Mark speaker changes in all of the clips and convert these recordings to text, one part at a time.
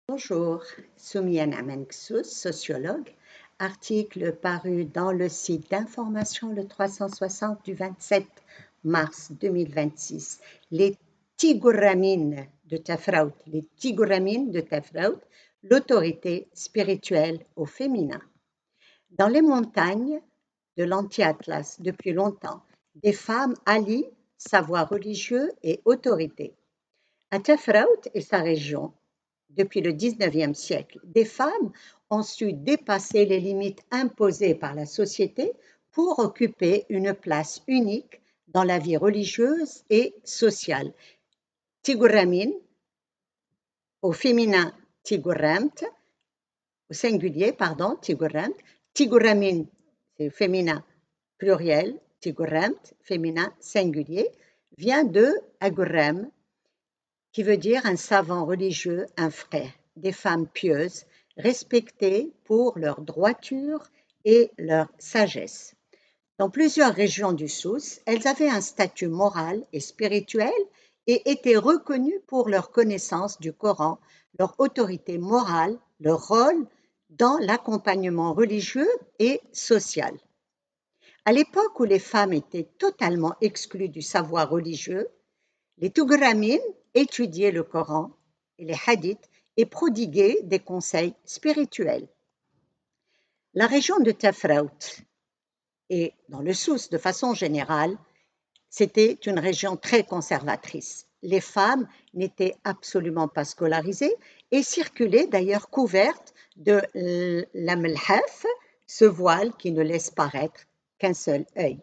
Speaker 1: Bonjour, Soumiane Amenksous, sociologue, article paru dans le site d'information le 360 du 27 mars 2026. Les Tigouramines de Tafraout, l'autorité spirituelle au féminin. Dans les montagnes de l'Anti-Atlas, depuis longtemps, des femmes allient savoir religieux et autorité. À Tafraout et sa région, depuis le XIXe siècle, des femmes ont su dépasser les limites imposées par la société pour occuper une place unique dans la vie religieuse et sociale. Tiguramin, au féminin Tiguramt, au singulier, pardon, Tiguramt. Tiguramin, c'est féminin pluriel, Tiguramt, féminin singulier, vient de Agurem, qui veut dire un savant religieux, un frère, des femmes pieuses, respectées pour leur droiture et leur sagesse. Dans plusieurs régions du Souss, elles avaient un statut moral et spirituel et étaient reconnues pour leur connaissance du Coran, leur autorité morale, leur rôle dans l'accompagnement religieux et social. À l'époque où les femmes étaient totalement exclues du savoir religieux, les Tugramines étudiaient le Coran et les hadiths et prodiguaient des conseils spirituels. La région de Tafraout et dans le Souss de façon générale, c'était une région très conservatrice. Les femmes n'étaient absolument pas scolarisées et circulaient d'ailleurs couvertes de l'amlhaf, ce voile qui ne laisse paraître qu'un seul œil.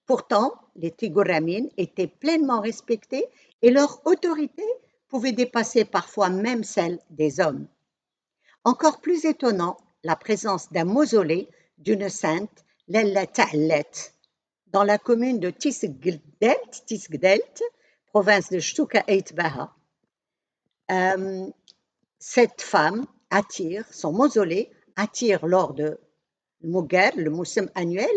Speaker 1: Pourtant, les Tigouramines étaient pleinement respectées et leur autorité pouvait dépasser parfois même celle des hommes. Encore plus étonnant, la présence d'un mausolée d'une sainte, Lella Ta'let, dans la commune de Tisgdelt, province de Shtuka Eitbaha. Cette femme son mausolée attire lors de Mugar, le Moussim annuel,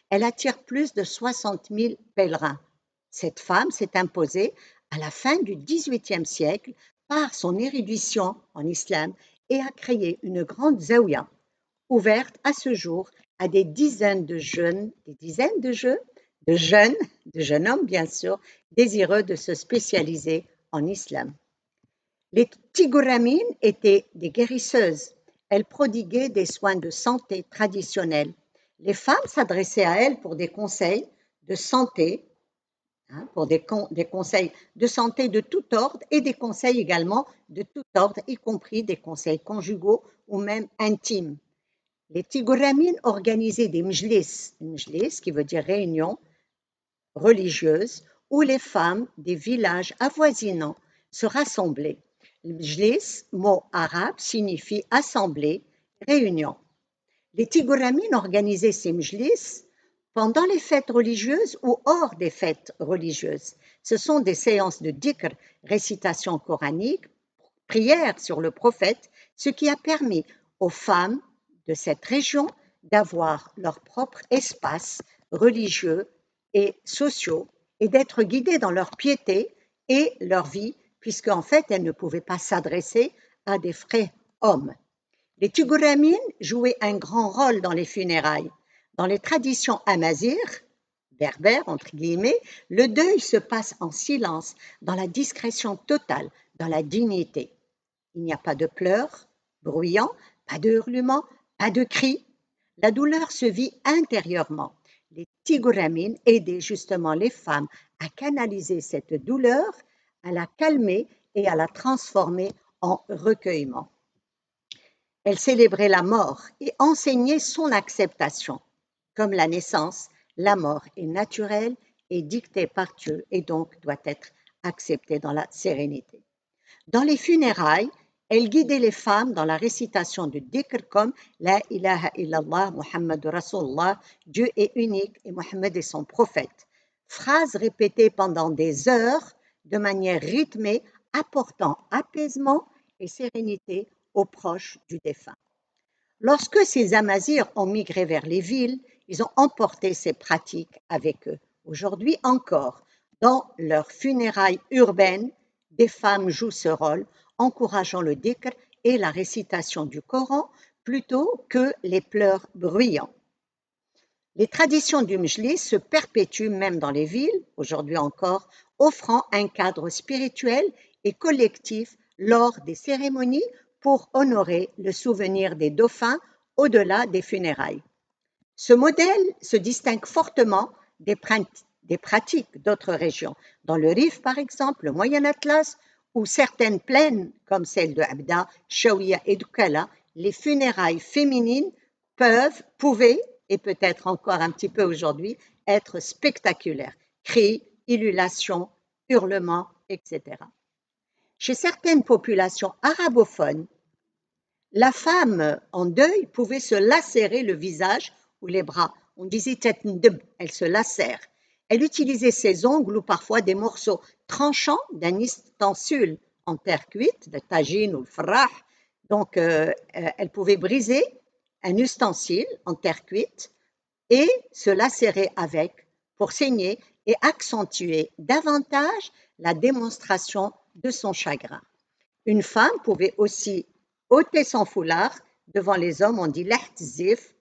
Speaker 1: elle attire plus de 60 000 pèlerins. Cette femme s'est imposée à la fin du XVIIIe siècle par son érudition en islam et a créé une grande zaouia ouverte à ce jour à des dizaines de jeunes hommes bien sûr, désireux de se spécialiser en islam. Les Tigouramines étaient des guérisseuses. Elles prodiguaient des soins de santé traditionnels. Les femmes s'adressaient à elles pour des conseils de santé, pour des conseils de santé de tout ordre et des conseils également de tout ordre, y compris des conseils conjugaux ou même intimes. Les Tigouramines organisaient des mjlis qui veut dire réunion religieuse, où les femmes des villages avoisinants se rassemblaient. Le mjlis, mot arabe, signifie assemblée, réunion. Les Tigouramines organisaient ces mjlis pendant les fêtes religieuses ou hors des fêtes religieuses. Ce sont des séances de dhikr, récitation coranique, prière sur le prophète, ce qui a permis aux femmes de cette région d'avoir leur propre espace religieux et sociaux et d'être guidées dans leur piété et leur vie, puisque en fait elles ne pouvaient pas s'adresser à des vrais hommes. Les Tigouramines jouaient un grand rôle dans les funérailles. Dans les traditions amazirs, berbères entre guillemets, le deuil se passe en silence, dans la discrétion totale, dans la dignité. Il n'y a pas de pleurs bruyants, pas de hurlements, pas de cris. La douleur se vit intérieurement. Les Tigouramines aidaient justement les femmes à canaliser cette douleur, à la calmer et à la transformer en recueillement. Elles célébraient la mort et enseignaient son acceptation. Comme la naissance, la mort est naturelle et dictée par Dieu et donc doit être acceptée dans la sérénité. Dans les funérailles, elle guidait les femmes dans la récitation du dhikr comme La ilaha illallah Muhammadur Rasulullah, Dieu est unique et Mohammed est son prophète. Phrase répétée pendant des heures de manière rythmée, apportant apaisement et sérénité aux proches du défunt. Lorsque ces Amazirs ont migré vers les villes, ils ont emporté ces pratiques avec eux. Aujourd'hui encore, dans leurs funérailles urbaines, des femmes jouent ce rôle, encourageant le dhikr et la récitation du Coran plutôt que les pleurs bruyants. Les traditions du Mjlis se perpétuent même dans les villes, aujourd'hui encore, offrant un cadre spirituel et collectif lors des cérémonies pour honorer le souvenir des dauphins au-delà des funérailles. Ce modèle se distingue fortement des pratiques d'autres régions. Dans le Rif, par exemple, le Moyen Atlas, ou certaines plaines, comme celle de Abda, Chaouia et Doukala, les funérailles féminines pouvaient, et peut-être encore un petit peu aujourd'hui, être spectaculaires. Cris, ululations, hurlements, etc. Chez certaines populations arabophones, la femme en deuil pouvait se lacérer le visage ou les bras. On disait tête ndeb, elle se lacère. Elle utilisait ses ongles ou parfois des morceaux tranchants d'un ustensile en terre cuite, le tagine ou le farah. Donc, elle pouvait briser un ustensile en terre cuite et se lacérer avec pour saigner et accentuer davantage la démonstration de son chagrin. Une femme pouvait aussi ôter son foulard devant les hommes, on dit l'ihtzif,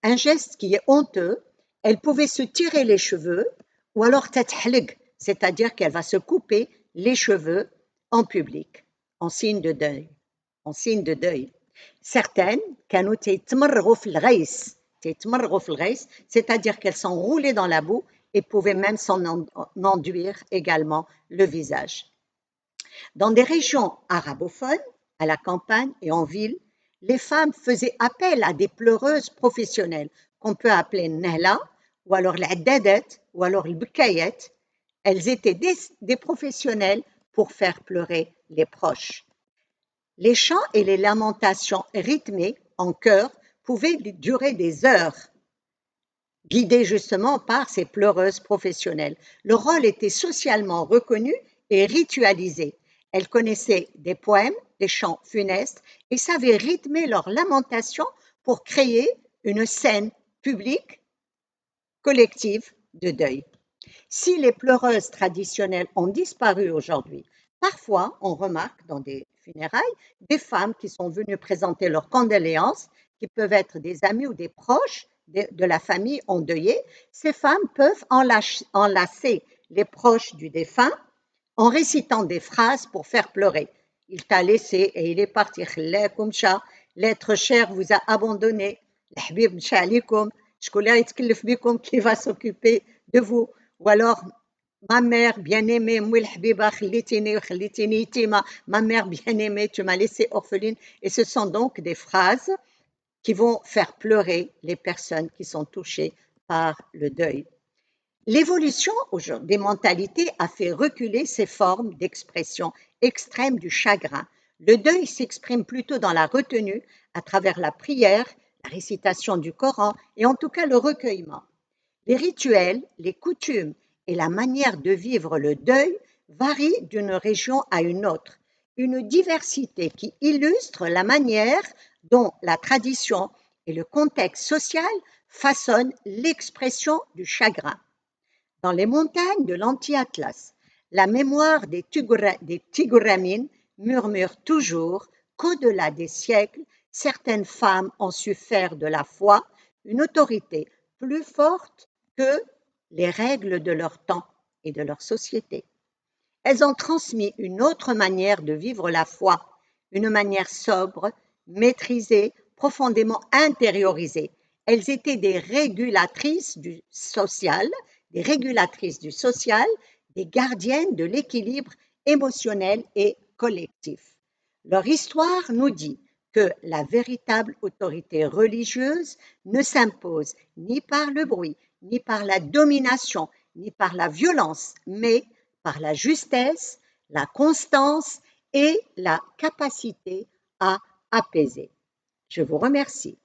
Speaker 1: un geste qui est honteux. Elle pouvait se tirer les cheveux ou alors tathlg, c'est-à-dire qu'elle va se couper les cheveux en public, en signe de deuil. En signe de deuil. Certaines, c'est-à-dire qu'elles s'enroulaient dans la boue et pouvaient même s'en enduire également le visage. Dans des régions arabophones, à la campagne et en ville, les femmes faisaient appel à des pleureuses professionnelles qu'on peut appeler nahla, ou alors l'addadat, ou alors le bkayet. Elles étaient des professionnels pour faire pleurer les proches. Les chants et les lamentations rythmées en chœur pouvaient durer des heures, guidées justement par ces pleureuses professionnelles. Le rôle était socialement reconnu et ritualisé. Elles connaissaient des poèmes, des chants funestes et savaient rythmer leurs lamentations pour créer une scène publique collective de deuil. Si les pleureuses traditionnelles ont disparu aujourd'hui, parfois on remarque dans des funérailles des femmes qui sont venues présenter leurs condoléances, qui peuvent être des amis ou des proches de la famille endeuillée. Ces femmes peuvent enlacer les proches du défunt en récitant des phrases pour faire pleurer. Il t'a laissé et il est parti. L'être cher vous a abandonné. Qui va s'occuper de vous? Ou alors, ma mère bien-aimée, ma mère bien-aimée, tu m'as laissé orpheline. Et ce sont donc des phrases qui vont faire pleurer les personnes qui sont touchées par le deuil. L'évolution des mentalités a fait reculer ces formes d'expression extrême du chagrin. Le deuil s'exprime plutôt dans la retenue, à travers la prière, la récitation du Coran et en tout cas le recueillement. Les rituels, les coutumes et la manière de vivre le deuil varient d'une région à une autre. Une diversité qui illustre la manière dont la tradition et le contexte social façonnent l'expression du chagrin. Dans les montagnes de l'Anti-Atlas, la mémoire des Tiguramines murmure toujours qu'au-delà des siècles, certaines femmes ont su faire de la foi une autorité plus forte que les règles de leur temps et de leur société. Elles ont transmis une autre manière de vivre la foi, une manière sobre, maîtrisée, profondément intériorisée. Elles étaient des régulatrices du social, des gardiennes de l'équilibre émotionnel et collectif. Leur histoire nous dit que la véritable autorité religieuse ne s'impose ni par le bruit, ni par la domination, ni par la violence, mais par la justesse, la constance et la capacité à apaiser. Je vous remercie.